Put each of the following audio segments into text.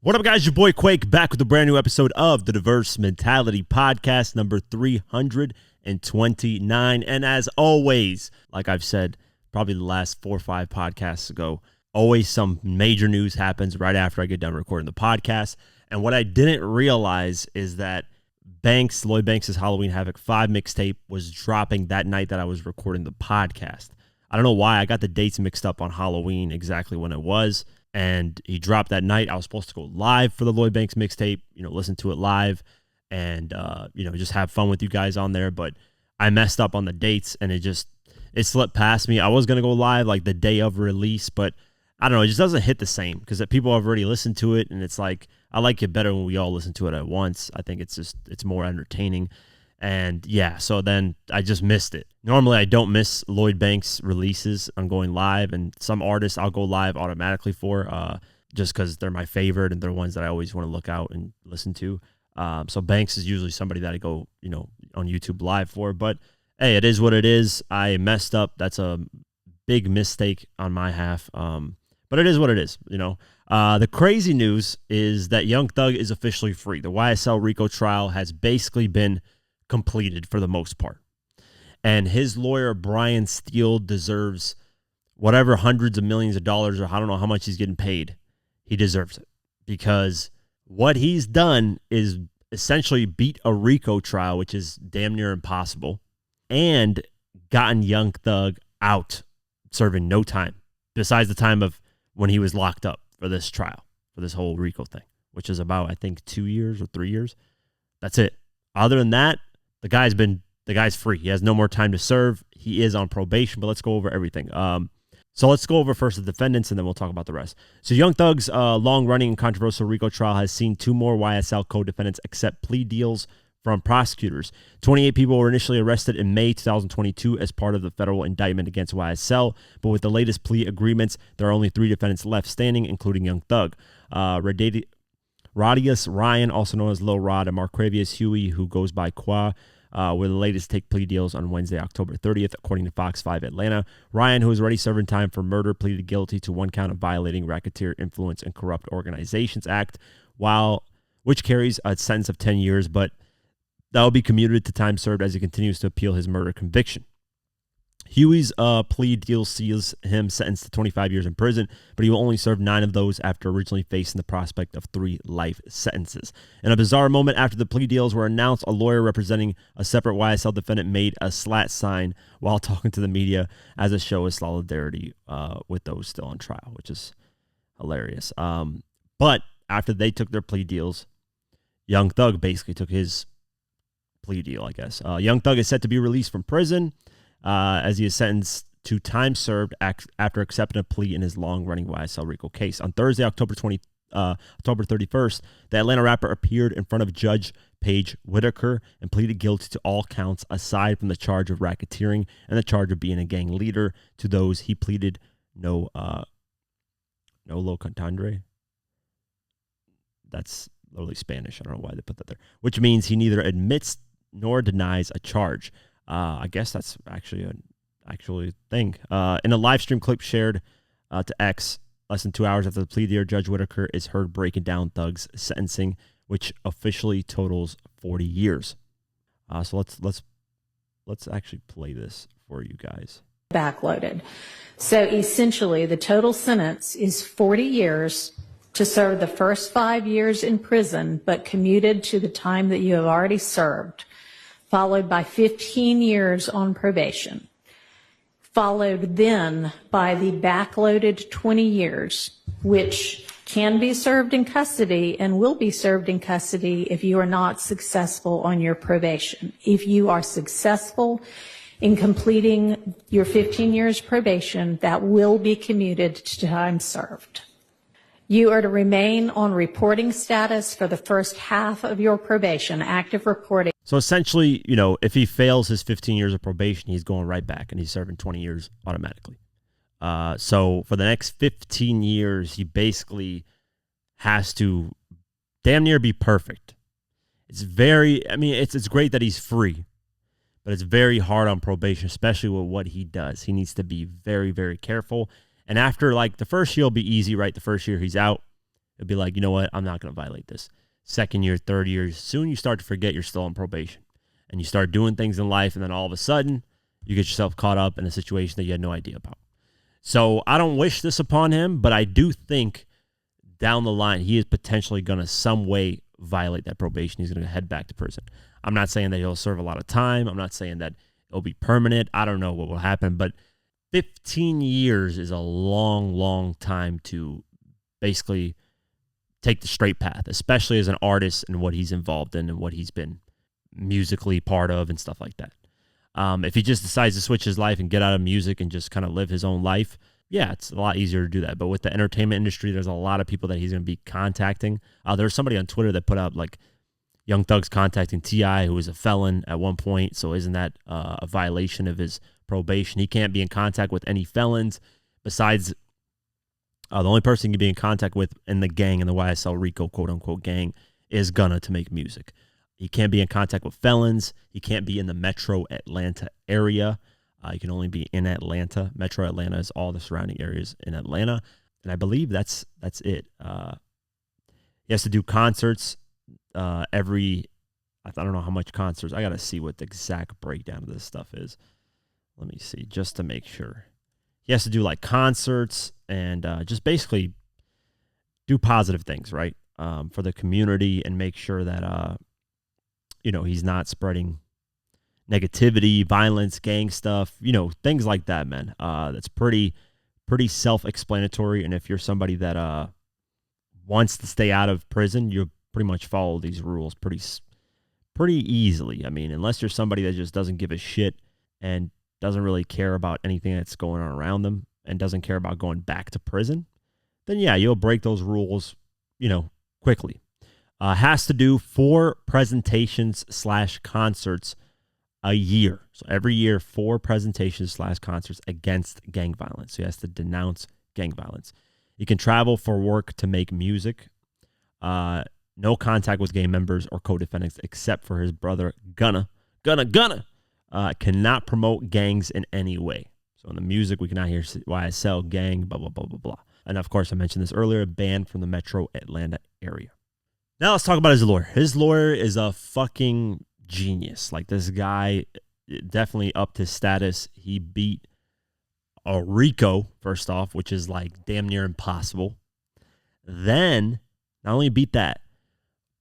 What up, guys? Your boy Quake back with a brand new episode of the Diverse Mentality Podcast, number 329. And as always, like I've said, probably the last 4 or 5 podcasts ago, always some major news happens right after I get done recording the podcast. And what I didn't realize is that Lloyd Banks' Halloween Havoc 5 mixtape was dropping that night that I was recording the podcast. I don't know why I got the dates mixed up on Halloween, exactly when it was. And he dropped that night. I was supposed to go live for the Lloyd Banks mixtape, listen to it live and, just have fun with you guys on there. But I messed up on the dates and it slipped past me. I was going to go live like the day of release, but I don't know. It just doesn't hit the same because people have already listened to it. And it's like, I like it better when we all listen to it at once. I think it's more entertaining. And yeah, so then I just missed it. Normally, I don't miss Lloyd Banks releases. I'm going live, and some artists I'll go live automatically for just because they're my favorite and they're ones that I always want to look out and listen to. So Banks is usually somebody that I go, on YouTube live for. But hey, it is what it is. I messed up. That's a big mistake on my half. But it is what it is, The crazy news is that Young Thug is officially free. The YSL Rico trial has basically been completed for the most part. And his lawyer, Brian Steele, deserves whatever hundreds of millions of dollars, or I don't know how much he's getting paid. He deserves it because what he's done is essentially beat a Rico trial, which is damn near impossible, and gotten Young Thug out serving no time besides the time of when he was locked up for this trial, for this whole Rico thing, which is about, I think, 2 years or 3 years. That's it. Other than that, the guy's free. He has no more time to serve. He is on probation, but let's go over everything. So let's go over first the defendants, and then we'll talk about the rest. So Young Thug's long-running and controversial Rico trial has seen 2 more YSL co-defendants accept plea deals from prosecutors. 28 people were initially arrested in May 2022 as part of the federal indictment against YSL, but with the latest plea agreements, there are only 3 defendants left standing, including Young Thug. Radius Ryan, also known as Lil Rod, and Marcravius Huey, who goes by Qua, were the latest take plea deals on Wednesday, October 30th, according to Fox 5 Atlanta. Ryan, who is already serving time for murder, pleaded guilty to 1 count of violating Racketeer Influence and Corrupt Organizations Act, which carries a sentence of 10 years, but that will be commuted to time served as he continues to appeal his murder conviction. Huey's plea deal sees him sentenced to 25 years in prison, but he will only serve 9 of those after originally facing the prospect of 3 life sentences. In a bizarre moment after the plea deals were announced, a lawyer representing a separate YSL defendant made a slat sign while talking to the media as a show of solidarity with those still on trial, which is hilarious. But after they took their plea deals, Young Thug basically took his plea deal, I guess. Young Thug is set to be released from prison as he is sentenced to time served after accepting a plea in his long-running YSL Rico case. On Thursday, October 31st, the Atlanta rapper appeared in front of Judge Paige Whitaker and pleaded guilty to all counts aside from the charge of racketeering and the charge of being a gang leader. To those, he pleaded no lo contendere. That's literally Spanish. I don't know why they put that there. Which means he neither admits nor denies a charge. I guess that's actually a thing. In a live stream clip shared to X, less than 2 hours after the plea deal, Judge Whitaker is heard breaking down Thug's sentencing, which officially totals 40 years. So let's actually play this for you guys. Backloaded. So essentially, the total sentence is 40 years to serve the first 5 years in prison, but commuted to the time that you have already served, followed by 15 years on probation, followed then by the backloaded 20 years, which can be served in custody and will be served in custody if you are not successful on your probation. If you are successful in completing your 15 years probation, that will be commuted to time served. You are to remain on reporting status for the first half of your probation, active reporting. So essentially, if he fails his 15 years of probation, he's going right back and he's serving 20 years automatically. So for the next 15 years, he basically has to damn near be perfect. It's great that he's free, but it's very hard on probation, especially with what he does. He needs to be very, very careful. And after the first year will be easy, right? The first year he's out. It'd be like, you know what? I'm not going to violate this. Second year, third year, soon you start to forget you're still on probation. And you start doing things in life, and then all of a sudden, you get yourself caught up in a situation that you had no idea about. So I don't wish this upon him, but I do think down the line, he is potentially going to some way violate that probation. He's going to head back to prison. I'm not saying that he'll serve a lot of time. I'm not saying that it'll be permanent. I don't know what will happen, but 15 years is a long, long time to basically take the straight path, especially as an artist and what he's involved in and what he's been musically part of and stuff like that. If he just decides to switch his life and get out of music and just kind of live his own life, yeah, it's a lot easier to do that. But with the entertainment industry, there's a lot of people that he's going to be contacting. There's somebody on Twitter that put out like Young Thug's contacting T.I., who was a felon at one point. So isn't that a violation of his probation? He can't be in contact with any felons besides the only person he can be in contact with in the gang, in the YSL Rico quote-unquote gang, is Gunna to make music. He can't be in contact with felons. He can't be in the metro Atlanta area. He can only be in Atlanta. Metro Atlanta is all the surrounding areas in Atlanta. And I believe that's it. He has to do concerts I don't know how much concerts. I got to see what the exact breakdown of this stuff is. Let me see, just to make sure. He has to do like concerts and just basically do positive things, right? For the community and make sure that, he's not spreading negativity, violence, gang stuff, things like that, man. That's pretty self-explanatory. And if you're somebody that wants to stay out of prison, you'll pretty much follow these rules pretty easily. I mean, unless you're somebody that just doesn't give a shit and doesn't really care about anything that's going on around them and doesn't care about going back to prison, then yeah, you'll break those rules, quickly. Has to do 4 presentations/concerts a year. So every year, 4 presentations/concerts against gang violence. So he has to denounce gang violence. He can travel for work to make music. No contact with gang members or co-defendants except for his brother Gunna. Cannot promote gangs in any way. So in the music, we cannot hear YSL, gang, blah, blah, blah, blah, blah. And of course, I mentioned this earlier, banned from the metro Atlanta area. Now let's talk about his lawyer. His lawyer is a fucking genius. Like, this guy definitely upped his status. He beat a Rico, first off, which is like damn near impossible. Then, not only beat that,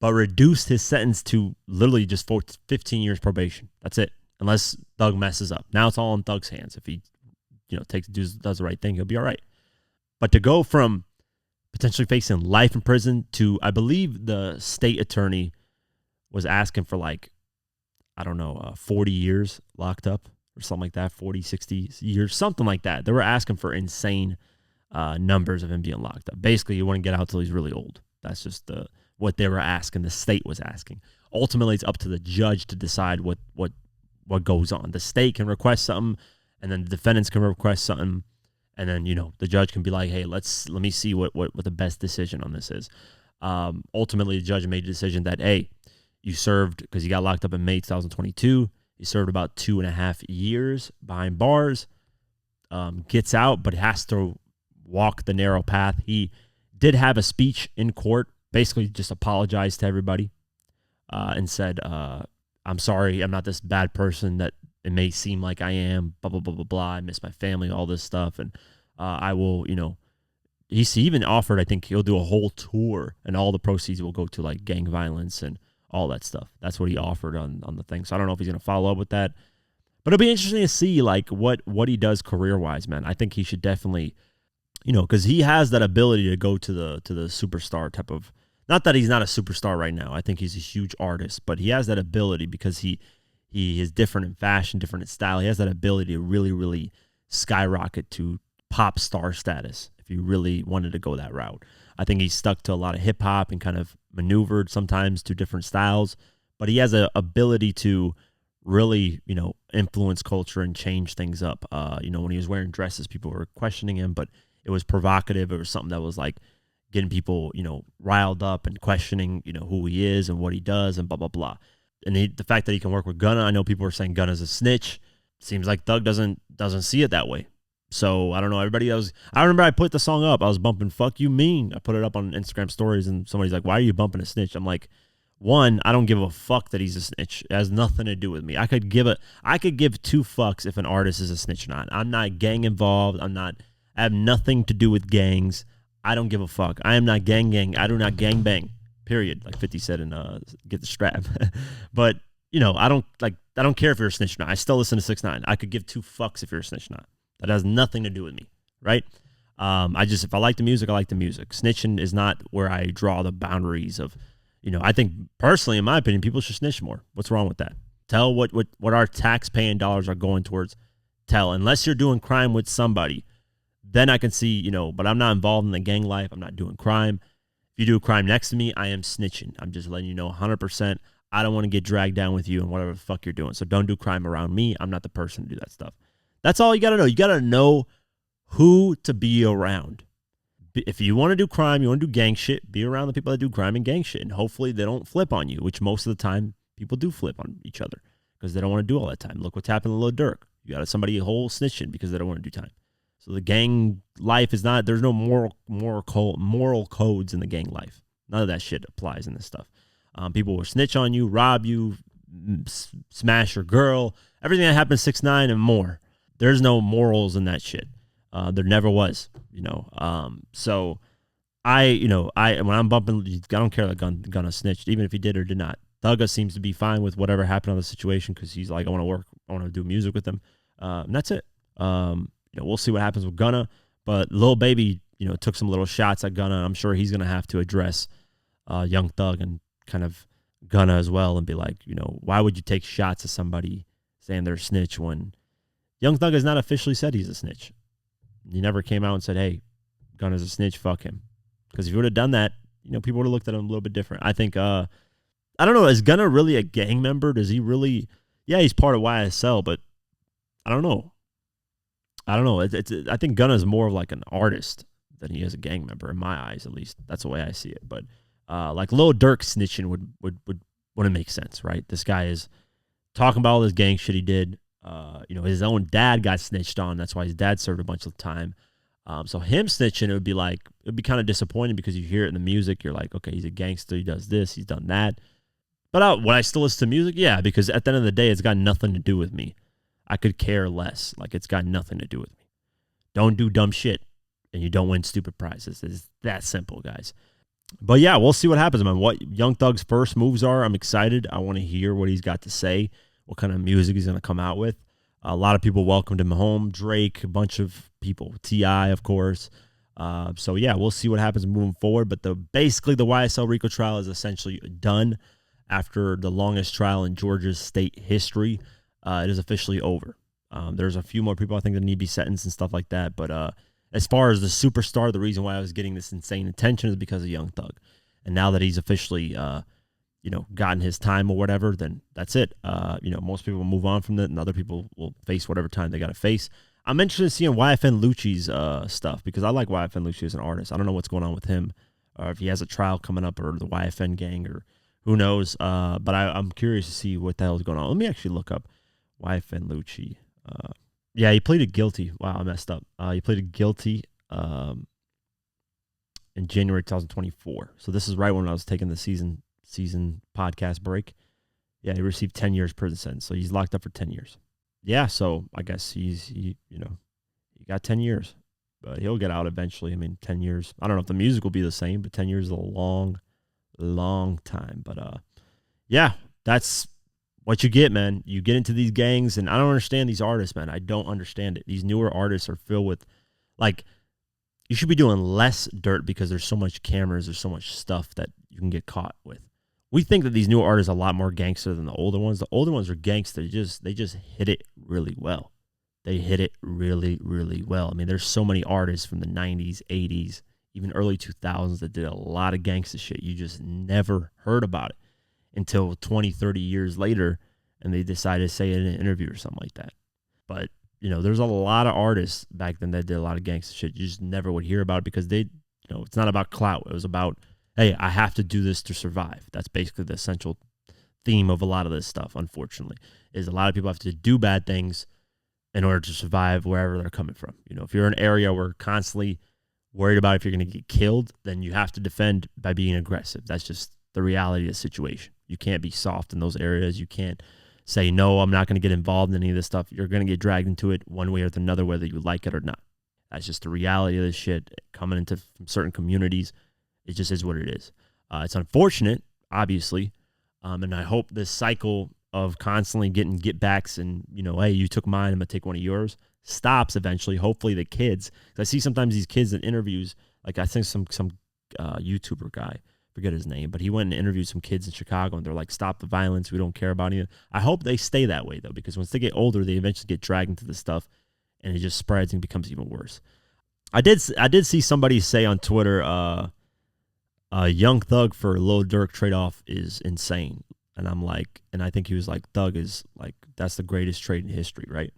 but reduced his sentence to literally just 15 years probation. That's it. Unless Thug messes up. Now it's all in Thug's hands. If he, does the right thing, he'll be all right. But to go from potentially facing life in prison to, I believe the state attorney was asking for 40 years locked up or something like that, 40, 60 years, something like that. They were asking for insane numbers of him being locked up. Basically, he wouldn't get out till he's really old. That's just what they were asking. The state was asking. Ultimately, it's up to the judge to decide what goes on. The state can request something, and then the defendants can request something, and then the judge can be like, hey, let me see what the best decision on this is. Ultimately, the judge made a decision that, hey, you served, because he got locked up in May 2022. He served about 2.5 years behind bars. Gets out, but has to walk the narrow path. He did have a speech in court, basically just apologized to everybody and said, I'm sorry, I'm not this bad person that it may seem like I am, blah, blah, blah, blah, blah. I miss my family, all this stuff. And I will, he even offered, I think he'll do a whole tour and all the proceeds will go to like gang violence and all that stuff. That's what he offered on the thing. So I don't know if he's going to follow up with that. But it'll be interesting to see like what he does career-wise, man. I think he should definitely, because he has that ability to go to the superstar type of, not that he's not a superstar right now. I think he's a huge artist, but he has that ability because he is different in fashion, different in style. He has that ability to really, really skyrocket to pop star status if you really wanted to go that route. I think he's stuck to a lot of hip hop and kind of maneuvered sometimes to different styles, but he has an ability to really, influence culture and change things up. When he was wearing dresses, people were questioning him, but it was provocative. It was something that was like getting people, riled up and questioning, who he is and what he does and blah, blah, blah. And the fact that he can work with Gunna, I know people are saying Gunna's a snitch. Seems like Thug doesn't see it that way. So I don't know. I remember I put the song up. I was bumping "Fuck You Mean." I put it up on Instagram stories, and somebody's like, "Why are you bumping a snitch?" I'm like, one, I don't give a fuck that he's a snitch. It has nothing to do with me. I could give two fucks if an artist is a snitch or not. I'm not gang involved. I have nothing to do with gangs. I don't give a fuck. I am not gang. I do not gang bang. Period. Like 50 said in Get the Strap. But I don't care if you're a snitch or not. I still listen to 6ix9ine. I could give two fucks if you're a snitch or not. That has nothing to do with me, right? If I like the music, I like the music. Snitching is not where I draw the boundaries of, I think personally, in my opinion, people should snitch more. What's wrong with that? Tell what our tax-paying dollars are going towards. Tell, unless you're doing crime with somebody, then I can see, but I'm not involved in the gang life. I'm not doing crime. If you do a crime next to me, I am snitching. I'm just letting you know 100%. I don't want to get dragged down with you and whatever the fuck you're doing. So don't do crime around me. I'm not the person to do that stuff. That's all you got to know. You got to know who to be around. If you want to do crime, you want to do gang shit, be around the people that do crime and gang shit. And hopefully they don't flip on you, which most of the time people do flip on each other because they don't want to do all that time. Look what's happened to Lil Durk. You got somebody whole snitching because they don't want to do time. So the gang life is not, there's no moral codes in the gang life. None of that shit applies in this stuff. People will snitch on you, rob you, smash your girl, everything that happened to 6ix9ine and more. There's no morals in that shit. There never was, So when I'm bumping, I don't care that Gunna snitched, even if he did or did not. Thugga seems to be fine with whatever happened on the situation because he's like, I want to do music with him. And that's it. We'll see what happens with Gunna. But Lil Baby, took some little shots at Gunna. I'm sure he's going to have to address Young Thug and kind of Gunna as well and be like, why would you take shots at somebody saying they're a snitch when Young Thug has not officially said he's a snitch? He never came out and said, hey, Gunna's a snitch, fuck him. Because if he would have done that, people would have looked at him a little bit different. I think, I don't know, is Gunna really a gang member? Does he really, he's part of YSL, but I don't know. I think Gunna's more of like an artist than he is a gang member, in my eyes, at least. That's the way I see it. But like Lil Durk snitching wouldn't make sense, right? This guy is talking about all this gang shit he did. His own dad got snitched on. That's why his dad served a bunch of time. So him snitching, it would be kind of disappointing because you hear it in the music. You're like, okay, he's a gangster. He does this. He's done that. But would I still listen to music? Yeah, because at the end of the day, it's got nothing to do with me. I could care less. Like, it's got nothing to do with me. Don't do dumb shit, and you don't win stupid prizes. It's that simple, guys. But yeah, we'll see what happens, man. What Young Thug's first moves are, I'm excited. I want to hear what he's got to say, what kind of music he's going to come out with. A lot of people welcomed him home. Drake, a bunch of people. T.I., of course. So yeah, we'll see what happens moving forward. But basically the YSL Rico trial is essentially done after the longest trial in Georgia's state history. It is officially over. There's a few more people I think that need to be sentenced and stuff like that. But as far as the superstar, the reason why I was getting this insane attention is because of Young Thug. And now that he's officially, gotten his time or whatever, then that's it. Most people will move on from it, and other people will face whatever time they got to face. I'm interested in seeing YFN Lucci's stuff because I like YFN Lucci as an artist. I don't know what's going on with him, or if he has a trial coming up, or the YFN gang, or who knows. But I'm curious to see what the hell is going on. Let me actually look up YFN Lucci. Yeah, he pleaded guilty. Wow, I messed up. He pleaded guilty in January 2024. So this is right when I was taking the season podcast break. Yeah, he received 10 years prison sentence. So he's locked up for 10 years. Yeah, so I guess he got 10 years. But he'll get out eventually. I mean, 10 years. I don't know if the music will be the same, but 10 years is a long, long time. But yeah, that's what you get, man. You get into these gangs, and I don't understand these artists, man. I don't understand it. These newer artists are filled with, like, you should be doing less dirt because there's so much cameras, there's so much stuff that you can get caught with. We think that these newer artists are a lot more gangster than the older ones. The older ones are gangster. They just hit it really well. They hit it really, really well. I mean, there's so many artists from the 90s, 80s, even early 2000s that did a lot of gangster shit. You just never heard about it until 20, 30 years later, and they decided to say it in an interview or something like that. But, there's a lot of artists back then that did a lot of gangster shit. You just never would hear about it because it's not about clout. It was about, hey, I have to do this to survive. That's basically the essential theme of a lot of this stuff, unfortunately, is a lot of people have to do bad things in order to survive wherever they're coming from. You know, if you're in an area where you're constantly worried about if you're going to get killed, then you have to defend by being aggressive. That's just the reality of the situation. You can't be soft in those areas. You can't say, no, I'm not going to get involved in any of this stuff. You're going to get dragged into it one way or another, whether you like it or not. That's just the reality of this shit coming into from certain communities. It just is what it is. It's unfortunate, obviously, and I hope this cycle of constantly getting get backs and, you know, hey, you took mine, I'm going to take one of yours, stops eventually. Hopefully the kids, 'cause I see sometimes these kids in interviews, like I think some YouTuber guy, forget his name, but he went and interviewed some kids in Chicago and they're like, stop the violence, we don't care about anything. I hope they stay that way though, because once they get older, they eventually get dragged into this stuff and it just spreads and becomes even worse. I did see somebody say on Twitter, Young Thug for Lil Durk trade-off is insane. And I'm like, and I think he was like, Thug is like, that's the greatest trade in history, right?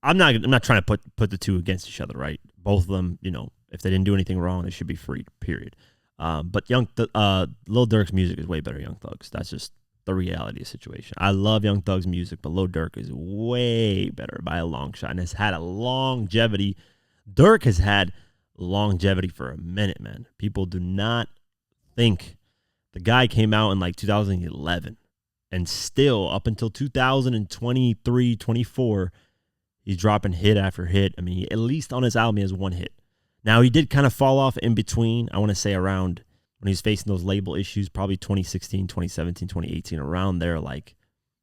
I'm not trying to put the two against each other, right? Both of them, you know, if they didn't do anything wrong, they should be freed, period. But Lil Durk's music is way better than Young Thug's. That's just the reality of the situation. I love Young Thug's music, but Lil Durk is way better by a long shot and has had a longevity. Durk has had longevity for a minute, man. People do not think the guy came out in like 2011 and still up until 2023, 24, he's dropping hit after hit. I mean, at least on his album, he has one hit. Now, he did kind of fall off in between. I want to say around when he's facing those label issues, probably 2016, 2017, 2018, around there, like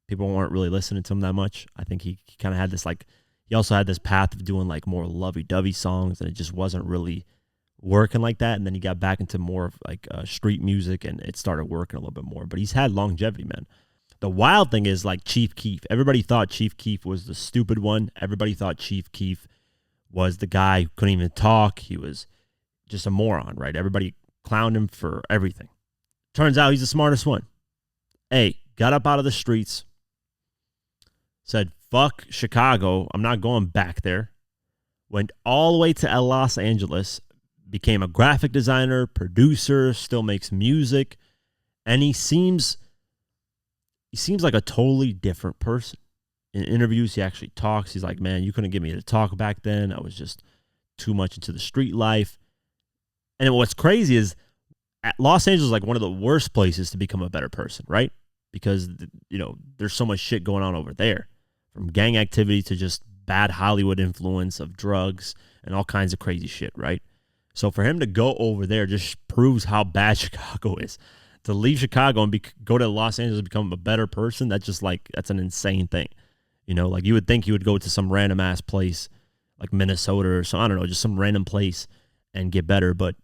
people weren't really listening to him that much. I think he kind of had this like, he also had this path of doing like more lovey-dovey songs and it just wasn't really working like that. And then he got back into more of like street music and it started working a little bit more. But he's had longevity, man. The wild thing is like Chief Keef. Everybody thought Chief Keef was the stupid one. Everybody thought Chief Keef was the guy who couldn't even talk. He was just a moron, right? Everybody clowned him for everything. Turns out he's the smartest one. Hey, got up out of the streets, said, fuck Chicago. I'm not going back there. Went all the way to Los Angeles, became a graphic designer, producer, still makes music, and he seems like a totally different person. In interviews, he actually talks. He's like, man, you couldn't get me to talk back then. I was just too much into the street life. And what's crazy is Los Angeles is like one of the worst places to become a better person, right? Because, you know, there's so much shit going on over there, from gang activity to just bad Hollywood influence of drugs and all kinds of crazy shit, right? So for him to go over there just proves how bad Chicago is. To leave Chicago and go to Los Angeles and become a better person, that's just like, that's an insane thing. You know, like you would think you would go to some random ass place like Minnesota or some, I don't know, just some random place and get better. But,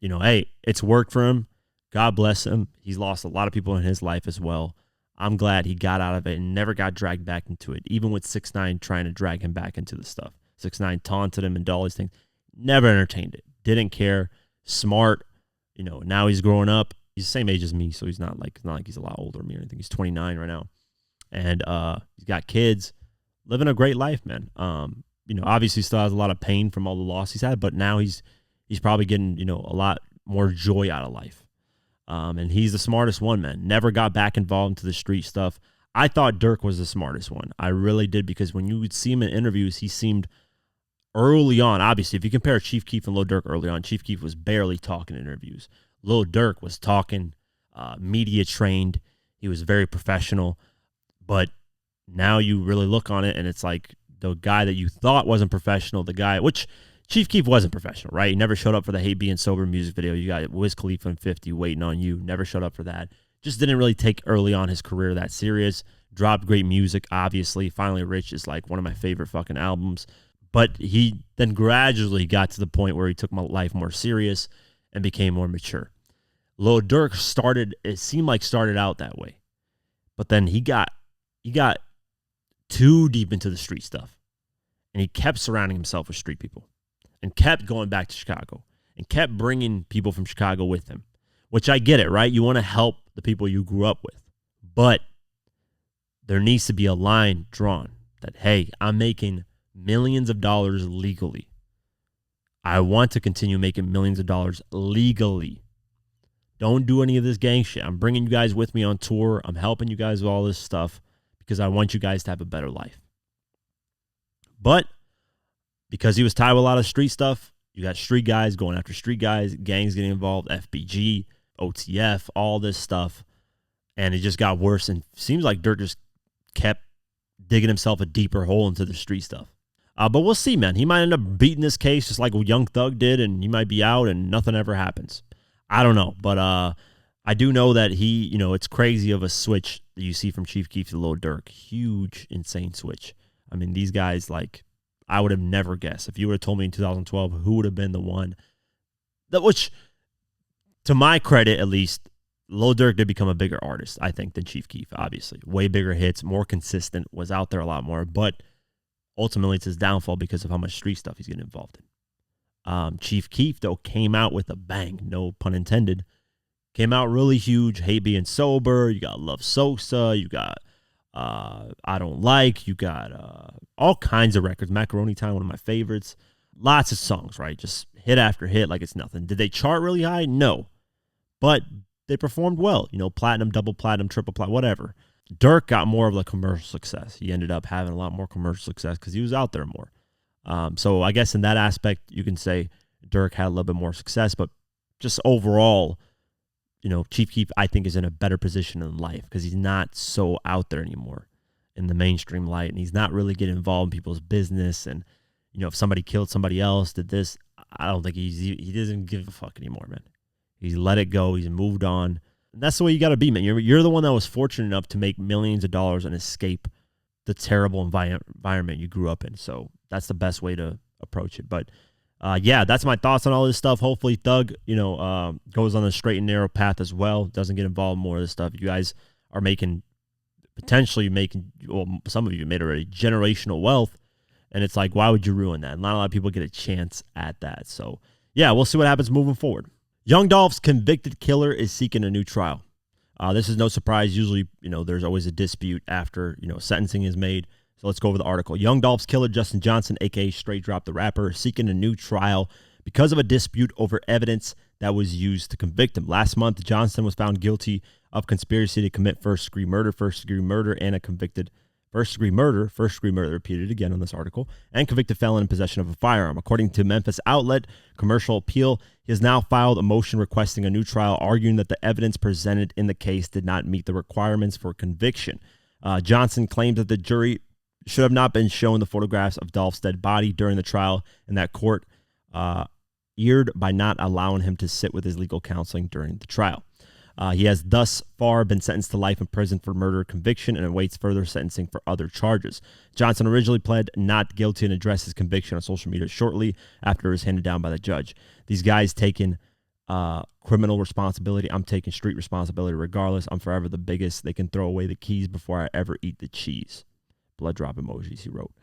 you know, hey, it's worked for him. God bless him. He's lost a lot of people in his life as well. I'm glad he got out of it and never got dragged back into it, even with 6ix9ine trying to drag him back into the stuff. 6ix9ine taunted him and did all these things. Never entertained it. Didn't care. Smart. You know, now he's growing up. He's the same age as me, so he's not like he's a lot older than me or anything. He's 29 right now. And he's got kids, living a great life, man. You know, obviously still has a lot of pain from all the loss he's had, but now he's probably getting, you know, a lot more joy out of life. And he's the smartest one, man. Never got back involved into the street stuff. I thought Durk was the smartest one. I really did, because when you would see him in interviews, he seemed early on, obviously, if you compare Chief Keef and Lil Durk early on, Chief Keef was barely talking in interviews. Lil Durk was talking, media trained. He was very professional. But now you really look on it, and it's like the guy that you thought wasn't professional, the guy, which Chief Keef wasn't professional, right? He never showed up for the Hey Being Sober music video. You got Wiz Khalifa and 50 Waiting on You. Never showed up for that. Just didn't really take early on his career that serious. Dropped great music, obviously. Finally Rich is like one of my favorite fucking albums. But he then gradually got to the point where he took my life more serious and became more mature. Lil Durk started out that way. But then he got too deep into the street stuff. And he kept surrounding himself with street people. And kept going back to Chicago. And kept bringing people from Chicago with him. Which I get it, right? You want to help the people you grew up with. But there needs to be a line drawn that, hey, I'm making millions of dollars legally. I want to continue making millions of dollars legally. Don't do any of this gang shit. I'm bringing you guys with me on tour. I'm helping you guys with all this stuff because I want you guys to have a better life. But because he was tied with a lot of street stuff, you got street guys going after street guys, gangs getting involved, FBG, OTF, all this stuff. And it just got worse. And seems like Dirk just kept digging himself a deeper hole into the street stuff. But we'll see, man. He might end up beating this case just like Young Thug did, and he might be out and nothing ever happens. I don't know. But I do know that he, it's crazy of a switch that you see from Chief Keef to Lil Durk. Huge, insane switch. I mean, these guys, I would have never guessed. If you would have told me in 2012 who would have been the one, which, to my credit at least, Lil Durk did become a bigger artist, I think, than Chief Keef, obviously. Way bigger hits, more consistent, was out there a lot more. But ultimately, it's his downfall because of how much street stuff he's getting involved in. Chief Keef, though, came out with a bang, no pun intended. Came out really huge. Hate Being Sober. You got Love Sosa. You got I Don't Like. You got all kinds of records. Macaroni Time, one of my favorites. Lots of songs, right? Just hit after hit like it's nothing. Did they chart really high? No. But they performed well. Platinum, double platinum, triple platinum, whatever. Dirk got more of the commercial success. He ended up having a lot more commercial success because he was out there more. So I guess in that aspect, you can say Dirk had a little bit more success. But just overall, Chief Keef, I think, is in a better position in life because he's not so out there anymore in the mainstream light. And he's not really getting involved in people's business. And, if somebody killed somebody else, did this, I don't think he doesn't give a fuck anymore, man. He's let it go. He's moved on. And that's the way you got to be, man. You're the one that was fortunate enough to make millions of dollars and escape the terrible environment you grew up in. So that's the best way to approach it. But, that's my thoughts on all this stuff. Hopefully Thug, goes on the straight and narrow path as well. Doesn't get involved in more of this stuff. You guys are potentially making, some of you made already, generational wealth. And it's like, why would you ruin that? Not a lot of people get a chance at that. So, we'll see what happens moving forward. Young Dolph's convicted killer is seeking a new trial. This is no surprise. Usually, there's always a dispute after, sentencing is made. So let's go over the article. Young Dolph's killer, Justin Johnson, a.k.a. Straight Drop the Rapper, is seeking a new trial because of a dispute over evidence that was used to convict him. Last month, Johnson was found guilty of conspiracy to commit first-degree murder, and a convicted first-degree murder, repeated again on this article, and convicted felon in possession of a firearm. According to Memphis outlet Commercial Appeal, he has now filed a motion requesting a new trial, arguing that the evidence presented in the case did not meet the requirements for conviction. Johnson claims that the jury should have not been shown the photographs of Dolph's dead body during the trial, and that court erred by not allowing him to sit with his legal counseling during the trial. He has thus far been sentenced to life in prison for murder conviction and awaits further sentencing for other charges. Johnson originally pled not guilty and addressed his conviction on social media shortly after it was handed down by the judge. These guys taking criminal responsibility. I'm taking street responsibility regardless. I'm forever the biggest. They can throw away the keys before I ever eat the cheese. Blood drop emojis, he wrote.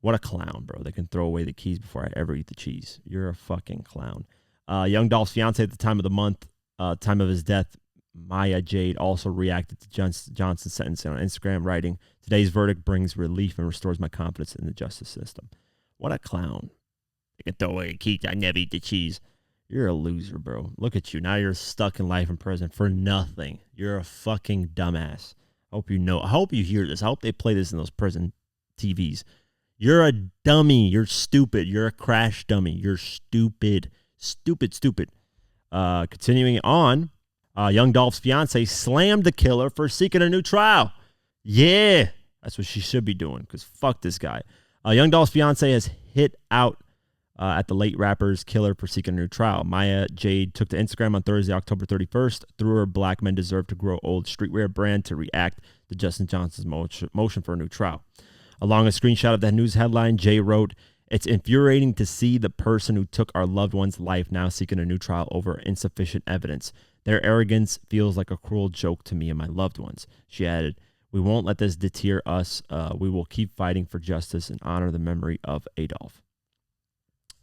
What a clown, bro. They can throw away the keys before I ever eat the cheese. You're a fucking clown. Young Dolph's fiance at the time of the month, time of his death, Maya Jade, also reacted to Johnson's sentencing on Instagram, writing, "Today's verdict brings relief and restores my confidence in the justice system." What a clown. They can throw away the keys. I never eat the cheese. You're a loser, bro. Look at you. Now you're stuck in life in prison for nothing. You're a fucking dumbass. I hope you hear this. I hope they play this in those prison TVs. You're a dummy. You're stupid. You're a crash dummy. You're stupid. Stupid. Continuing on, Young Dolph's fiance slammed the killer for seeking a new trial. Yeah, that's what she should be doing, because fuck this guy. Young Dolph's fiance has hit out at the late rapper's killer for seeking a new trial. Maya Jade took to Instagram on Thursday, October 31st, through her Black Men Deserve to Grow Old streetwear brand to react to Justin Johnson's motion for a new trial. Along a screenshot of that news headline, Jay wrote, "It's infuriating to see the person who took our loved one's life now seeking a new trial over insufficient evidence. Their arrogance feels like a cruel joke to me and my loved ones." She added, "We won't let this deter us. We will keep fighting for justice and honor the memory of Adolph."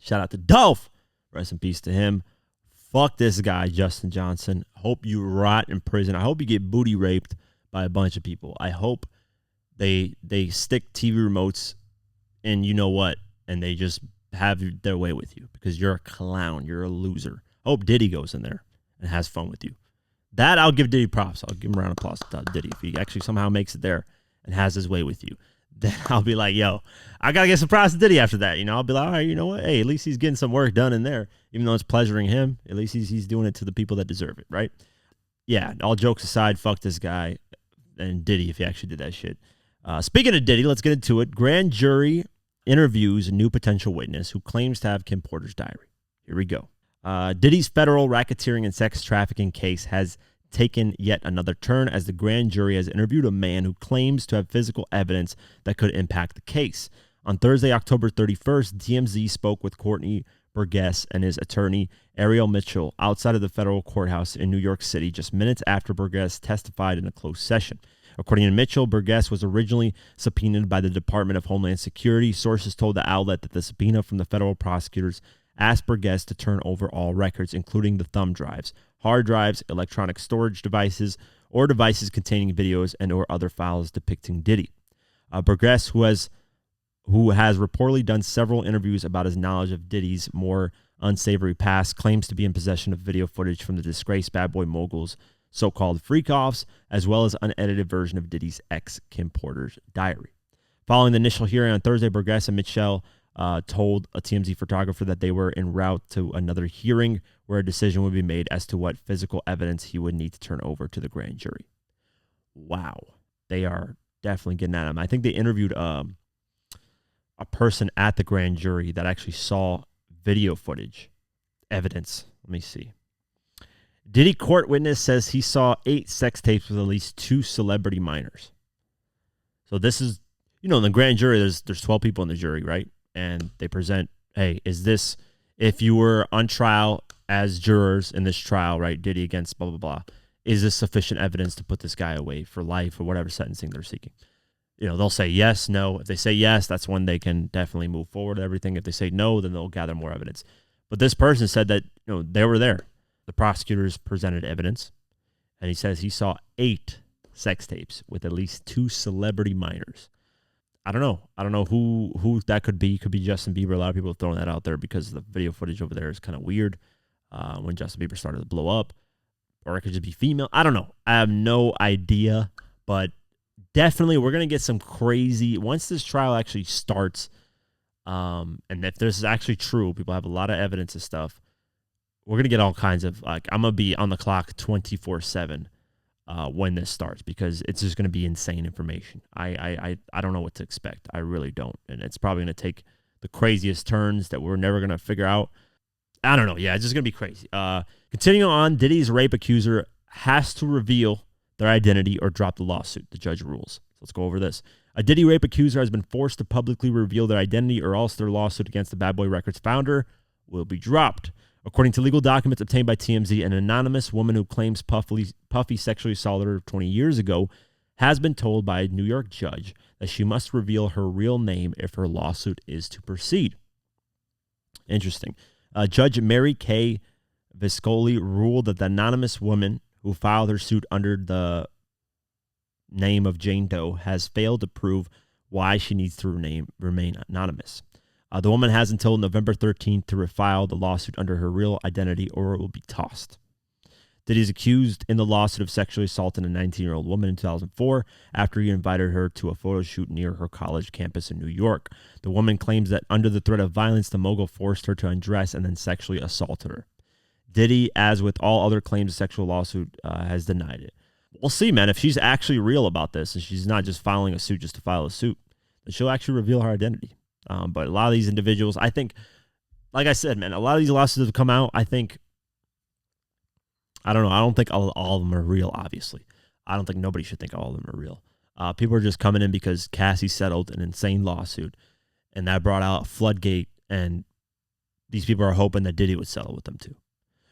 Shout out to Dolph. Rest in peace to him. Fuck this guy, Justin Johnson. Hope you rot in prison. I hope you get booty raped by a bunch of people. I hope they stick TV remotes in you know what, and they just have their way with you because you're a clown. You're a loser. I hope Diddy goes in there and has fun with you. That I'll give Diddy props. I'll give him a round of applause to Diddy if he actually somehow makes it there and has his way with you. then I'll be like, yo, I got to get some props to Diddy after that. You know, I'll be like, all right, you know what? Hey, at least he's getting some work done in there. Even though it's pleasuring him, at least he's doing it to the people that deserve it, right? Yeah, all jokes aside, fuck this guy and Diddy if he actually did that shit. Speaking of Diddy, let's get into it. Grand jury interviews a new potential witness who claims to have Kim Porter's diary. Here we go. Diddy's federal racketeering and sex trafficking case has taken yet another turn as the grand jury has interviewed a man who claims to have physical evidence that could impact the case. On Thursday, October 31st, TMZ spoke with Courtney Burgess and his attorney, Ariel Mitchell, outside of the federal courthouse in New York City just minutes after Burgess testified in a closed session. According to Mitchell, Burgess was originally subpoenaed by the Department of Homeland Security. Sources told the outlet that the subpoena from the federal prosecutors asked Burgess to turn over all records, including the thumb drives, hard drives, electronic storage devices, or devices containing videos and or other files depicting Diddy. Burgess, who has reportedly done several interviews about his knowledge of Diddy's more unsavory past, claims to be in possession of video footage from the disgraced Bad Boy Mogul's so-called freak-offs, as well as unedited version of Diddy's ex, Kim Porter's diary. Following the initial hearing on Thursday, Burgess and Mitchell told a TMZ photographer that they were en route to another hearing where a decision would be made as to what physical evidence he would need to turn over to the grand jury. Wow. They are definitely getting at him. I think they interviewed a person at the grand jury that actually saw video footage evidence. Let me see. Diddy court witness says he saw 8 sex tapes with at least 2 celebrity minors. So this is, in the grand jury, there's 12 people in the jury, right? And they present, hey, is this, if you were on trial as jurors in this trial, right, Diddy against blah, blah, blah, is this sufficient evidence to put this guy away for life or whatever sentencing they're seeking? They'll say yes, no. If they say yes, that's when they can definitely move forward with everything. If they say no, then they'll gather more evidence. But this person said that, they were there. The prosecutors presented evidence, and he says he saw 8 sex tapes with at least 2 celebrity minors. I don't know who that could be. Could be Justin Bieber. A lot of people are throwing that out there because the video footage over there is kind of weird when Justin Bieber started to blow up. Or it could just be female. I don't know. I have no idea. But definitely we're going to get some crazy, once this trial actually starts, and if this is actually true, people have a lot of evidence and stuff, we're going to get all kinds of, I'm going to be on the clock 24/7 when this starts, because it's just going to be insane information. I don't know what to expect. I really don't. And it's probably going to take the craziest turns that we're never going to figure out. I don't know. Yeah, it's just going to be crazy. Continuing on, Diddy's rape accuser has to reveal their identity or drop the lawsuit, the judge rules. So let's go over this. A Diddy rape accuser has been forced to publicly reveal their identity, or else their lawsuit against the Bad Boy Records founder will be dropped. According to legal documents obtained by TMZ, an anonymous woman who claims Puffy sexually assaulted her 20 years ago has been told by a New York judge that she must reveal her real name if her lawsuit is to proceed. Interesting. Judge Mary Kay Viscoli ruled that the anonymous woman who filed her suit under the name of Jane Doe has failed to prove why she needs to remain anonymous. The woman has until November 13th to refile the lawsuit under her real identity, or it will be tossed. Diddy is accused in the lawsuit of sexually assaulting a 19-year-old woman in 2004 after he invited her to a photo shoot near her college campus in New York. The woman claims that under the threat of violence, the mogul forced her to undress and then sexually assaulted her. Diddy, as with all other claims of sexual lawsuit, has denied it. We'll see, man. If she's actually real about this and she's not just filing a suit just to file a suit, then she'll actually reveal her identity. But a lot of these individuals, I think, like I said, man, a lot of these lawsuits have come out. I don't know. I don't think all of them are real, obviously. I don't think nobody should think all of them are real. People are just coming in because Cassie settled an insane lawsuit, and that brought out a floodgate, and these people are hoping that Diddy would settle with them too.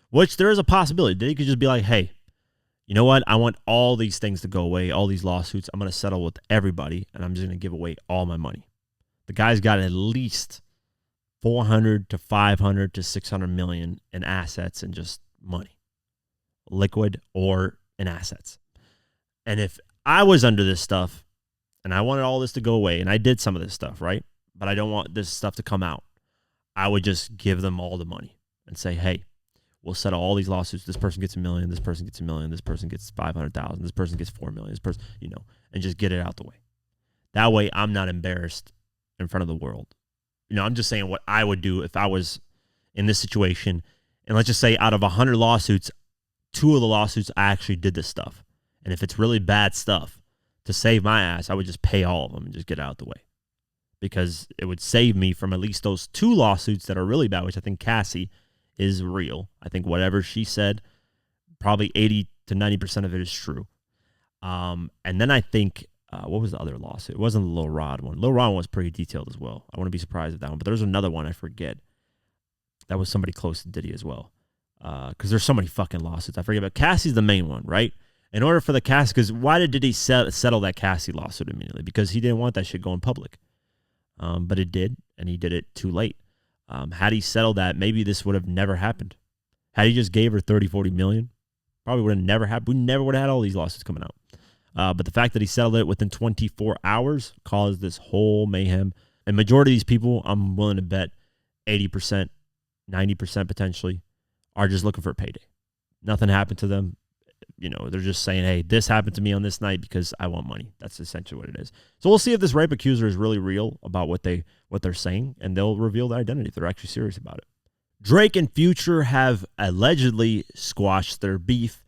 Which there is a possibility. Diddy could just be like, hey, you know what? I want all these things to go away, all these lawsuits. I'm going to settle with everybody, and I'm just going to give away all my money. The guy's got at least 400 to 500 to 600 million in assets and just money, liquid or in assets. And if I was under this stuff and I wanted all this to go away, and I did some of this stuff, right? But I don't want this stuff to come out, I would just give them all the money and say, hey, we'll settle all these lawsuits. This person gets $1 million. This person gets $1 million. This person gets 500,000. This person gets 4 million. This person, and just get it out the way. That way I'm not embarrassed in front of the world. I'm just saying what I would do if I was in this situation. And let's just say out of 100 lawsuits, 2 of the lawsuits I actually did this stuff. And if it's really bad stuff, to save my ass, I would just pay all of them and just get out of the way. Because it would save me from at least those 2 lawsuits that are really bad, which I think Cassie is real. I think whatever she said, probably 80 to 90% of it is true. And then I think, what was the other lawsuit? It wasn't the Lil Rod one. Lil Rod one was pretty detailed as well. I wouldn't be surprised at that one. But there was another one I forget. That was somebody close to Diddy as well. Because there's so many fucking lawsuits. I forget. But Cassie's the main one, right? In order for the Cassie, because why did Diddy settle that Cassie lawsuit immediately? Because he didn't want that shit going public. But it did, and he did it too late. Had he settled that, maybe this would have never happened. Had he just gave her 30, 40 million, probably would have never happened. We never would have had all these lawsuits coming out. But the fact that he settled it within 24 hours caused this whole mayhem. And majority of these people, I'm willing to bet 80%, 90% potentially, are just looking for a payday. Nothing happened to them. They're just saying, hey, this happened to me on this night because I want money. That's essentially what it is. So we'll see if this rape accuser is really real about what they're saying, and they'll reveal their identity if they're actually serious about it. Drake and Future have allegedly squashed their beef,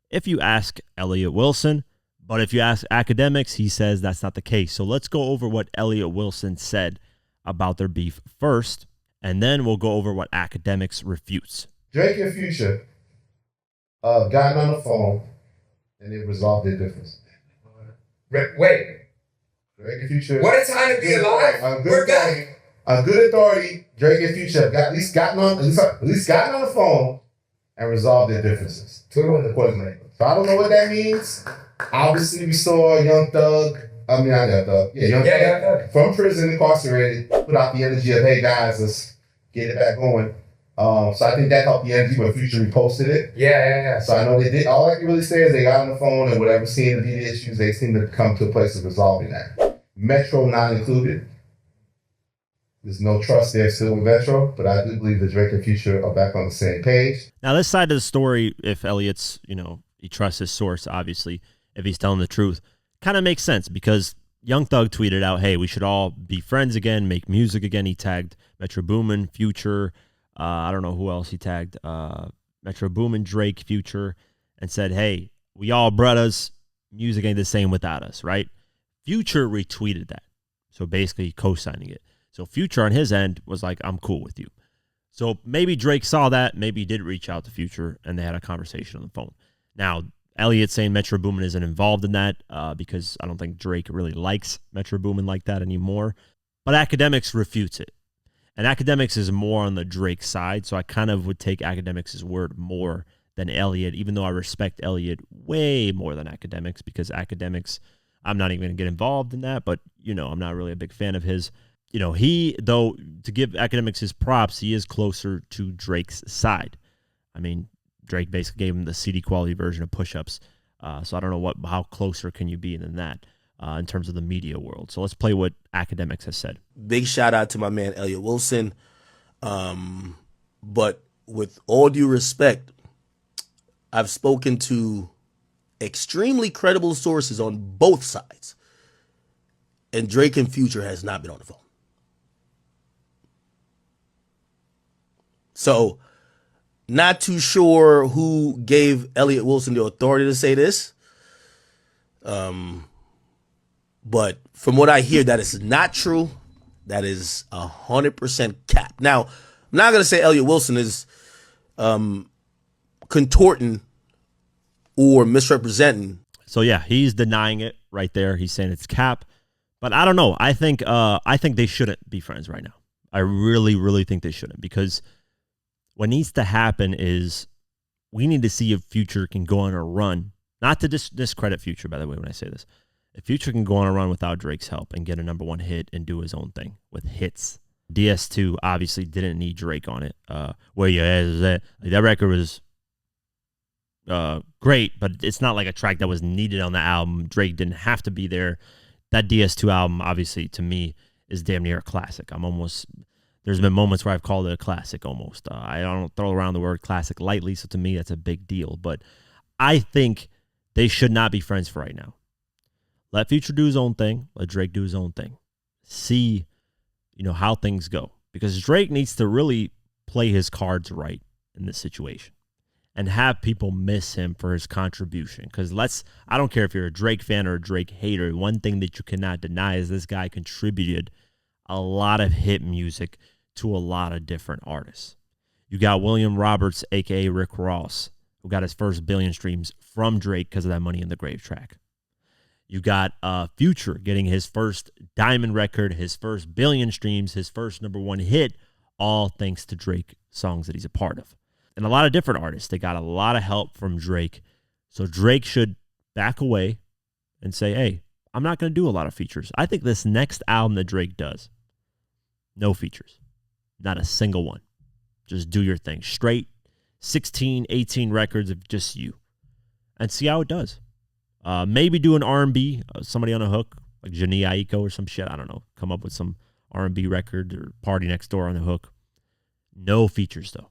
if you ask Elliott Wilson. But if you ask Akademiks, he says that's not the case. So let's go over what Elliott Wilson said about their beef first, and then we'll go over what Akademiks refutes. Drake and Future gotten on the phone, and they resolved their difference. Wait. Drake and Future. What a time to be alive. We're back. A good authority, Drake and Future have at least gotten on the phone and resolved their differences. So I don't know what that means. Obviously, we saw Young Thug. Young Thug from prison, incarcerated, put out the energy of, hey guys, let's get it back going. So I think that helped the energy when Future reposted it. Yeah. So I know they did. All I can really say is they got on the phone and whatever, seeing the issues, they seem to come to a place of resolving that. Metro not included. There's no trust there still with Metro, but I do believe that Drake and Future are back on the same page. Now, this side of the story, if Elliott's, he trusts his source, obviously, if he's telling the truth, kind of makes sense because Young Thug tweeted out, hey, we should all be friends again, make music again. He tagged Metro Boomin, Future, I don't know who else he tagged, Metro Boomin, Drake, Future, and said, hey, we all brothers, music ain't the same without us, right? Future retweeted that, so basically co-signing it. So Future on his end was like, I'm cool with you. So maybe Drake saw that, maybe he did reach out to Future, and they had a conversation on the phone. Now, Elliott saying Metro Boomin isn't involved in that because I don't think Drake really likes Metro Boomin like that anymore. But Akademiks refutes it. And Akademiks is more on the Drake side, so I kind of would take Akademiks' word more than Elliott, even though I respect Elliott way more than Akademiks because Akademiks, I'm not even going to get involved in that, but, I'm not really a big fan of his. He, though, to give Akademiks his props, he is closer to Drake's side. I mean, Drake basically gave him the CD quality version of push-ups. So I don't know how closer can you be than that in terms of the media world. So let's play what Akademiks has said. Big shout out to my man Elliott Wilson. But with all due respect, I've spoken to extremely credible sources on both sides. And Drake and Future has not been on the phone. So, not too sure who gave Elliott Wilson the authority to say this. But from what I hear, that is not true. That is 100% cap. Now, I'm not going to say Elliott Wilson is contorting or misrepresenting. So, yeah, he's denying it right there. He's saying it's cap. But I don't know. I think they shouldn't be friends right now. I really, really think they shouldn't because what needs to happen is we need to see if Future can go on a run. Not to discredit Future, by the way, when I say this. If Future can go on a run without Drake's help and get a number 1 hit and do his own thing with hits. DS2 obviously didn't need Drake on it. Where you is that? Like, that record was great, but it's not like a track that was needed on the album. Drake didn't have to be there. That DS2 album, obviously, to me, is damn near a classic. There's been moments where I've called it a classic almost. I don't throw around the word classic lightly, so to me, that's a big deal. But I think they should not be friends for right now. Let Future do his own thing. Let Drake do his own thing. See, how things go. Because Drake needs to really play his cards right in this situation and have people miss him for his contribution. Because I don't care if you're a Drake fan or a Drake hater, one thing that you cannot deny is this guy contributed a lot of hit music to a lot of different artists. You got William Roberts, a.k.a. Rick Ross, who got his first billion streams from Drake because of that Money in the Grave track. You got Future getting his first diamond record, his first billion streams, his first #1 hit, all thanks to Drake songs that he's a part of. And a lot of different artists, they got a lot of help from Drake. So Drake should back away and say, hey, I'm not going to do a lot of features. I think this next album that Drake does, no features. Not a single one. Just do your thing. Straight 16, 18 records of just you. And see how it does. Maybe do an R&B, somebody on a hook, like Janae Aiko or some shit. I don't know. Come up with some R&B record or Party Next Door on the hook. No features, though.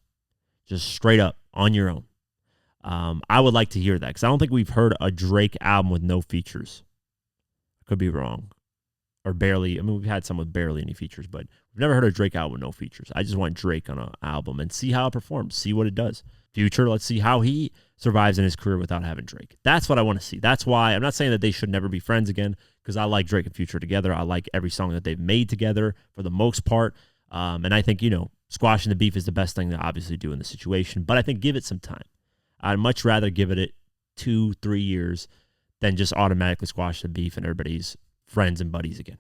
Just straight up on your own. I would like to hear that because I don't think we've heard a Drake album with no features. I could be wrong. Or barely. I mean, we've had some with barely any features, but we've never heard a Drake album with no features. I just want Drake on an album and see how it performs, see what it does. Future, let's see how he survives in his career without having Drake. That's what I want to see. That's why I'm not saying that they should never be friends again because I like Drake and Future together. I like every song that they've made together for the most part. And I think, squashing the beef is the best thing to obviously do in the situation. But I think give it some time. I'd much rather give it 2-3 years than just automatically squash the beef and everybody's friends and buddies again.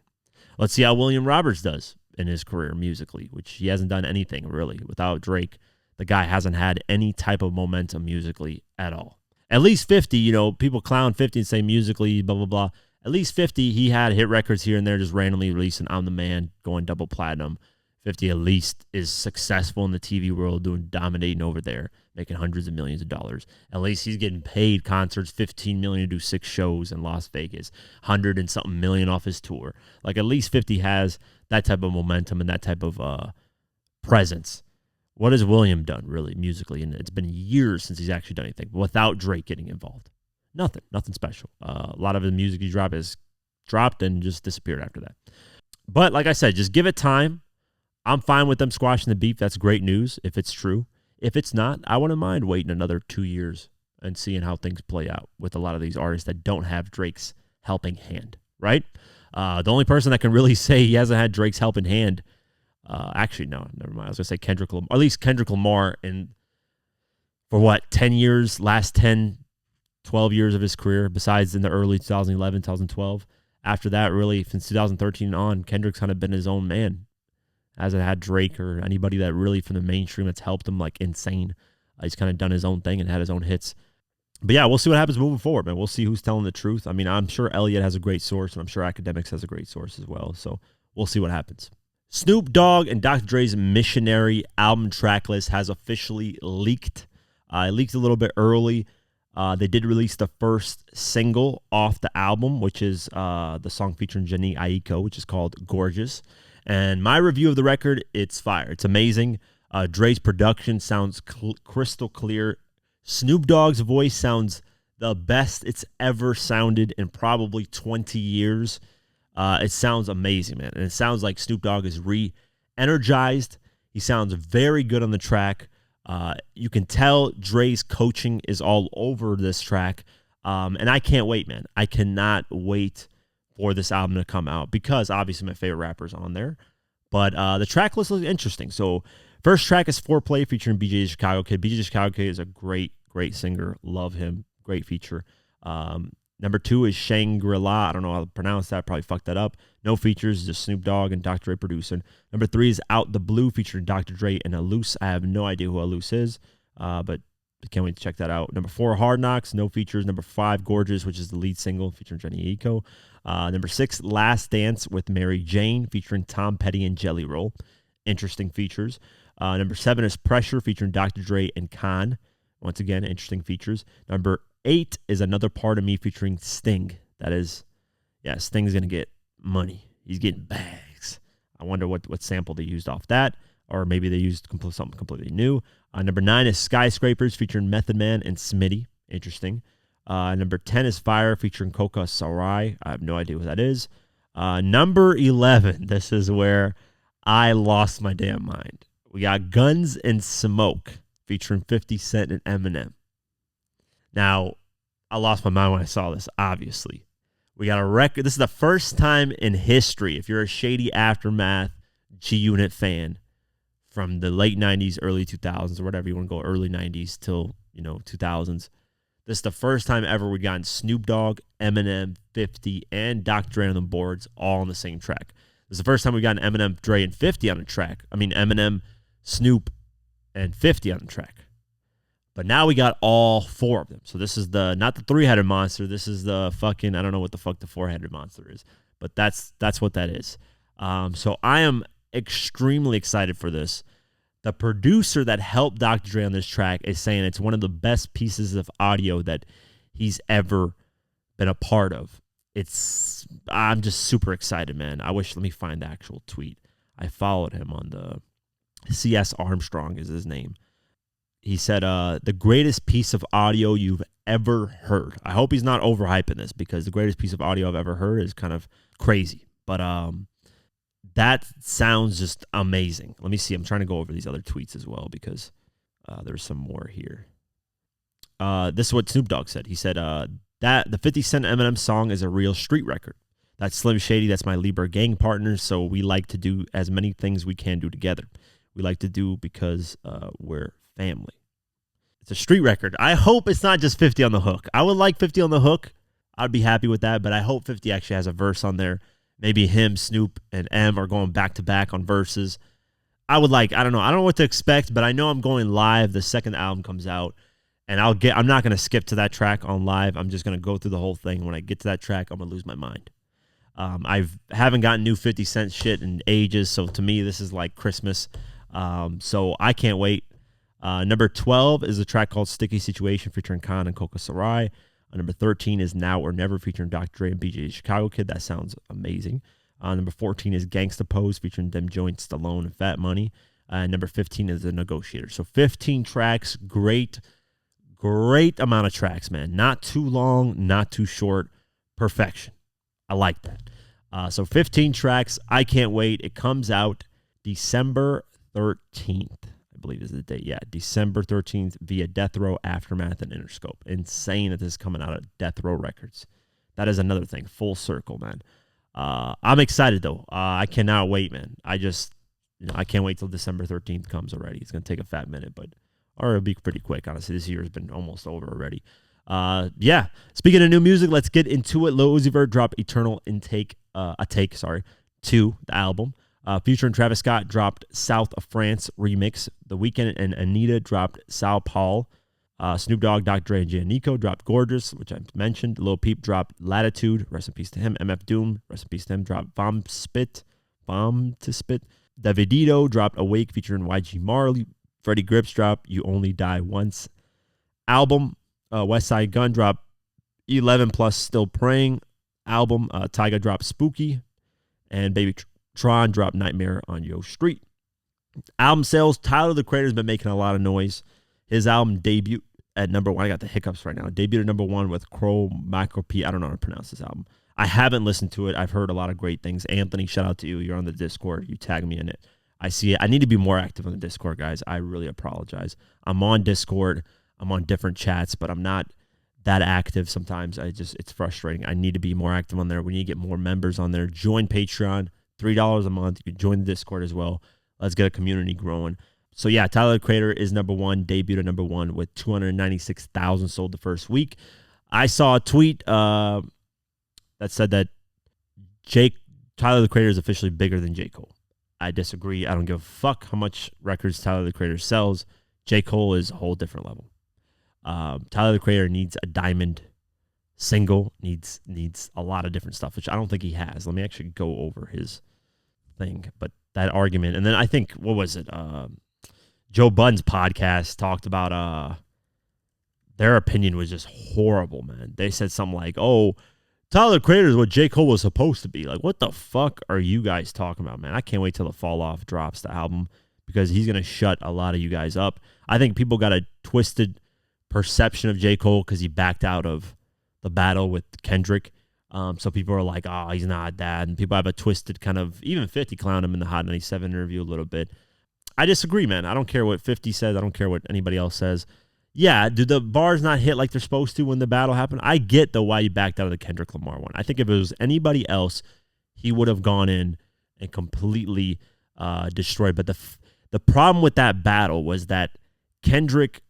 Let's see how William Roberts does in his career musically, which he hasn't done anything really. Without Drake, the guy hasn't had any type of momentum musically at all. At least 50, people clown 50 and say musically, blah, blah, blah. At least 50, he had hit records here and there, just randomly releasing I'm the Man, going double platinum. 50 at least is successful in the TV world, dominating over there, making hundreds of millions of dollars. At least he's getting paid concerts, $15 million to do 6 shows in Las Vegas, 100 and something million off his tour. Like at least 50 has that type of momentum and that type of presence. What has William done really musically? And it's been years since he's actually done anything without Drake getting involved. Nothing special. A lot of the music he dropped has dropped and just disappeared after that. But like I said, just give it time. I'm fine with them squashing the beef. That's great news if it's true. If it's not, I wouldn't mind waiting another 2 years and seeing how things play out with a lot of these artists that don't have Drake's helping hand, right? The only person that can really say he hasn't had Drake's helping hand, actually, no, never mind. I was going to say Kendrick Lamar, or at least Kendrick Lamar for 10 years, last 10, 12 years of his career, besides in the early 2011, 2012. After that, really, since 2013 on, Kendrick's kind of been his own man. Hasn't had Drake or anybody that really from the mainstream that's helped him like insane. He's kind of done his own thing and had his own hits. But yeah, we'll see what happens moving forward, man. We'll see who's telling the truth. I mean, I'm sure Elliott has a great source, and I'm sure Akademiks has a great source as well. So we'll see what happens. Snoop Dogg and Dr. Dre's Missionary album Tracklist has officially leaked. It leaked a little bit early. They did release the first single off the album, which is the song featuring Janae Aiko, which is called Gorgeous. And my review of the record, it's fire. It's amazing. Dre's production sounds crystal clear. Snoop Dogg's voice sounds the best it's ever sounded in probably 20 years. It sounds amazing, man. And it sounds like Snoop Dogg is re-energized. He sounds very good on the track. You can tell Dre's coaching is all over this track. And I can't wait, man. I cannot wait for this album to come out because obviously my favorite rapper's on there. But the track list looks interesting. So first track is Foreplay featuring BJ Chicago Kid. BJ Chicago Kid is a great singer. Love him. Great feature. Number 2 is Shangri-La. I don't know how to pronounce that. Probably fucked that up. No features. Just Snoop Dogg and Dr. Dre producing. Number 3 is Out the Blue featuring Dr. Dre and Elliott. I have no idea who Elliott is, but can't wait to check that out. Number 4, Hard Knocks. No features. Number 5, Gorgeous, which is the lead single featuring Jenny Aiko. Number 6, Last Dance with Mary Jane featuring Tom Petty and Jelly Roll. Interesting features. Number 7 is Pressure featuring Dr. Dre and Khan. Once again, interesting features. Number 8 is Another Part of Me featuring Sting. That is, Sting's going to get money. He's getting bags. I wonder what sample they used off that, or maybe they used something completely new. Number 9 is Skyscrapers featuring Method Man and Smitty. Interesting. Number 10 is Fire featuring Coca Sarai. I have no idea what that is. Number 11, this is where I lost my damn mind. We got Guns and Smoke featuring 50 Cent and Eminem. Now, I lost my mind when I saw this, obviously. We got a record. This is the first time in history, if you're a Shady Aftermath G-Unit fan from the late 90s, early 2000s, or whatever you want to go, early 90s till, 2000s. This is the first time ever we've gotten Snoop Dogg, Eminem, 50, and Dr. Dre on the boards all on the same track. This is the first time we've gotten Eminem, Dre, and 50 on a track. I mean, Eminem, Snoop, and 50 on the track. But now we got all four of them. So this is not the three-headed monster. This is the fucking, I don't know what the fuck the four-headed monster is. But that's what that is. So I am extremely excited for this. The producer that helped Dr. Dre on this track is saying it's one of the best pieces of audio that he's ever been a part of. I'm just super excited, man. Let me find the actual tweet. I followed him on the CS Armstrong is his name. He said, the greatest piece of audio you've ever heard. I hope he's not overhyping this because the greatest piece of audio I've ever heard is kind of crazy. But that sounds just amazing. Let me see. I'm trying to go over these other tweets as well because there's some more here. This is what Snoop Dogg said. He said that the 50 Cent Eminem song is a real street record. That's Slim Shady. That's my Libra gang partner. So we like to do as many things we can do together. We like to do because we're family. It's a street record. I hope it's not just 50 on the hook. I would like 50 on the hook. I'd be happy with that, but I hope 50 actually has a verse on there. Maybe him, Snoop, and M are going back to back on verses. I don't know. I don't know what to expect, but I know I'm going live. The second album comes out, and I'm not going to skip to that track on live. I'm just going to go through the whole thing. When I get to that track, I'm going to lose my mind. I haven't gotten new 50 Cent shit in ages, so to me, this is like Christmas. So I can't wait. Number 12 is a track called Sticky Situation featuring Khan and Coca Sarai. Number 13 is Now or Never featuring Dr. Dre and BJ Chicago Kid. That sounds amazing. Number 14 is Gangsta Pose featuring Dem Joint, Stallone, and Fat Money. Number 15 is The Negotiator. So 15 tracks, great amount of tracks, man. Not too long, not too short. Perfection. I like that. So 15 tracks. I can't wait. It comes out December 13th. I believe is the date. Yeah, December 13th via Death Row, Aftermath, and Interscope. Insane that this is coming out of Death Row Records. That is another thing. Full circle, man. I'm excited, though. I cannot wait, man. I can't wait till December 13th comes already. It's going to take a fat minute, or it'll be pretty quick, honestly. This year has been almost over already. Yeah. Speaking of new music, let's get into it. Lil Uzi Vert dropped Eternal Intake, 2, the album. Future and Travis Scott dropped South of France remix. The Weeknd and Anita dropped Sao Paul. Snoop Dogg, Dr. Dre, and Jay Nico dropped Gorgeous, which I mentioned. Lil Peep dropped Latitude. Rest in peace to him. MF Doom. Rest in peace to him. Dropped Bomb to Spit. Davidito dropped Awake featuring YG Marley. Freddie Grips dropped You Only Die Once. Album. West Side Gun dropped 11 plus Still Praying. Album. Tyga dropped Spooky. And Baby Tron dropped Nightmare on Yo Street. Album sales, Tyler the Creator's been making a lot of noise. His album debuted at number 1. I got the hiccups right now. Debuted at number 1 with Crow Micro P. I don't know how to pronounce this album. I haven't listened to it. I've heard a lot of great things. Anthony, shout out to you. You're on the Discord. You tag me in it. I see it. I need to be more active on the Discord, guys. I really apologize. I'm on Discord. I'm on different chats, but I'm not that active sometimes. It's frustrating. I need to be more active on there. We need to get more members on there. Join Patreon. $3 a month. You can join the Discord as well. Let's get a community growing. So yeah, Tyler the Creator is number 1, debuted at number 1 with 296,000 sold the first week. I saw a tweet that said that Tyler the Creator is officially bigger than J. Cole. I disagree. I don't give a fuck how much records Tyler the Creator sells. J. Cole is a whole different level. Tyler the Creator needs a diamond single, needs a lot of different stuff, which I don't think he has. Let me actually go over his thing. But that argument, and then I think, what was it? Joe Budden's podcast talked about their opinion was just horrible, man. They said something like, oh, Tyler the Creator is what J. Cole was supposed to be. Like, what the fuck are you guys talking about, man? I can't wait till the Fall Off drops the album because he's going to shut a lot of you guys up. I think people got a twisted perception of J. Cole because he backed out of the battle with Kendrick. So people are like, oh, he's not that. And people have a twisted kind of, even 50 clowned him in the Hot 97 interview a little bit. I disagree, man. I don't care what 50 says. I don't care what anybody else says. Yeah, do the bars not hit like they're supposed to when the battle happened? I get why you backed out of the Kendrick Lamar one. I think if it was anybody else, he would have gone in and completely destroyed. But the problem with that battle was that Kendrick,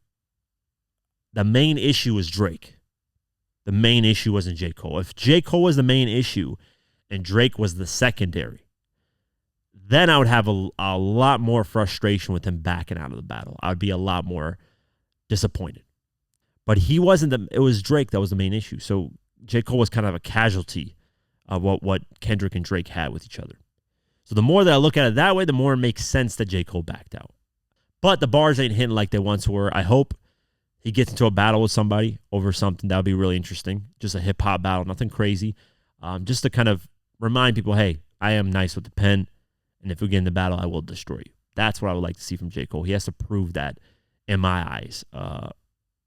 the main issue was Drake. The main issue wasn't J. Cole. If J. Cole was the main issue and Drake was the secondary, then I would have a lot more frustration with him backing out of the battle. I would be a lot more disappointed. But he wasn't it was Drake that was the main issue. So J. Cole was kind of a casualty of what Kendrick and Drake had with each other. So the more that I look at it that way, the more it makes sense that J. Cole backed out. But the bars ain't hitting like they once were. I hope he gets into a battle with somebody over something. That would be really interesting. Just a hip-hop battle, nothing crazy. Just to kind of remind people, hey, I am nice with the pen, and if we get in the battle, I will destroy you. That's what I would like to see from J. Cole. He has to prove that in my eyes,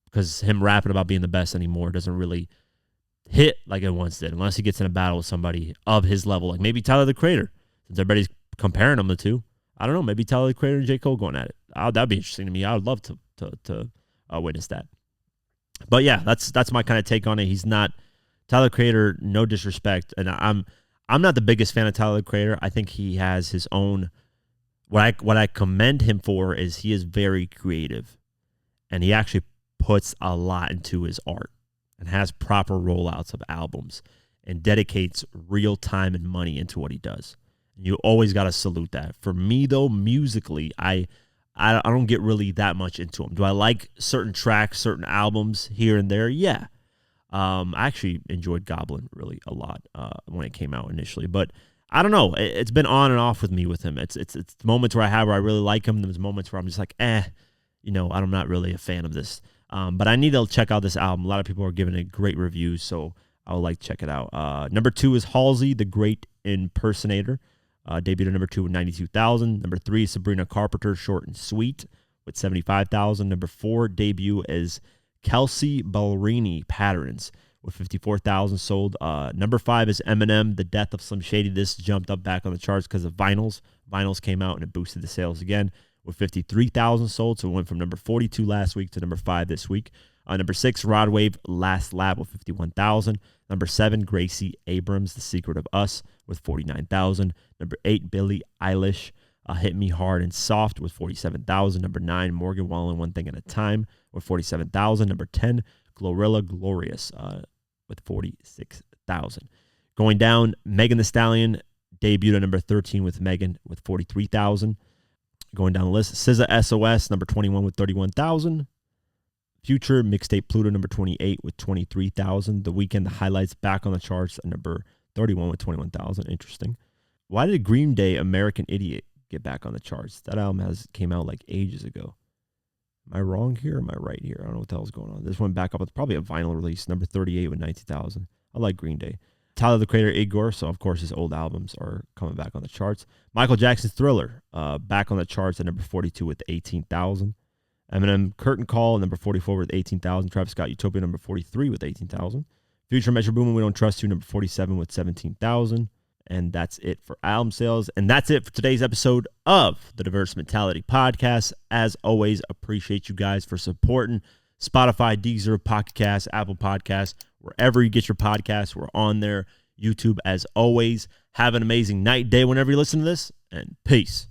because him rapping about being the best anymore doesn't really hit like it once did, unless he gets in a battle with somebody of his level, like maybe Tyler, the Creator, since everybody's comparing them the two. I don't know, maybe Tyler, the Creator, and J. Cole going at it. That'd be interesting to me. I would love to witness that. But yeah, that's my kind of take on it. He's not Tyler, the Creator, no disrespect, and I'm not the biggest fan of Tyler, the Creator. I think he has his own. What I commend him for is he is very creative, and he actually puts a lot into his art and has proper rollouts of albums and dedicates real time and money into what he does. And you always got to salute that. For me, though, musically, I don't get really that much into him. Do I like certain tracks, certain albums here and there? Yeah. I actually enjoyed Goblin really a lot when it came out initially, but I don't know. It's been on and off with me with him. It's moments where I really like him. There's moments where I'm just like, I'm not really a fan of this. But I need to check out this album. A lot of people are giving it great reviews, so I would like to check it out. Number 2 is Halsey, the Great Impersonator. Debuted at number 2 with 92,000. Number 3 is Sabrina Carpenter, Short and Sweet, with 75,000. Number 4 debut is Kelsey Ballerini, Patterns, with 54,000 sold. Number 5 is Eminem, The Death of Slim Shady. This jumped up back on the charts because of vinyls. Vinyls came out and it boosted the sales again with 53,000 sold. So it went from number 42 last week to number 5 this week. Number 6, Rod Wave, Last Lap with 51,000. Number 7, Gracie Abrams, The Secret of Us with 49,000. Number 8, Billie Eilish, Hit Me Hard and Soft with 47,000. Number 9, Morgan Wallen, One Thing at a Time with 47,000. Number 10, Glorilla Glorious with 46,000. Going down, Megan Thee Stallion debuted at number 13 with Megan with 43,000. Going down the list, SZA SOS, number 21 with 31,000. Future Mixtape Pluto, number 28 with 23,000. The Weeknd, The Highlights, back on the charts at number 31 with 21,000. Interesting. Why did Green Day American Idiot get back on the charts? That album came out like ages ago. Am I wrong here or am I right here? I don't know what the hell's going on. This went back up. It's probably a vinyl release, number 38 with 19,000. I like Green Day. Tyler, the Creator, Igor, so of course his old albums are coming back on the charts. Michael Jackson's Thriller, back on the charts at number 42 with 18,000. Eminem, Curtain Call, number 44 with 18,000. Travis Scott, Utopia, number 43 with 18,000. Future, Metro Boomin, We Don't Trust You, number 47 with 17,000. And that's it for album sales. And that's it for today's episode of the Diverse Mentality Podcast. As always, appreciate you guys for supporting Spotify, Deezer, Pocket Cast, Apple Podcasts, wherever you get your podcasts. We're on there. YouTube, as always. Have an amazing night, day, whenever you listen to this, and peace.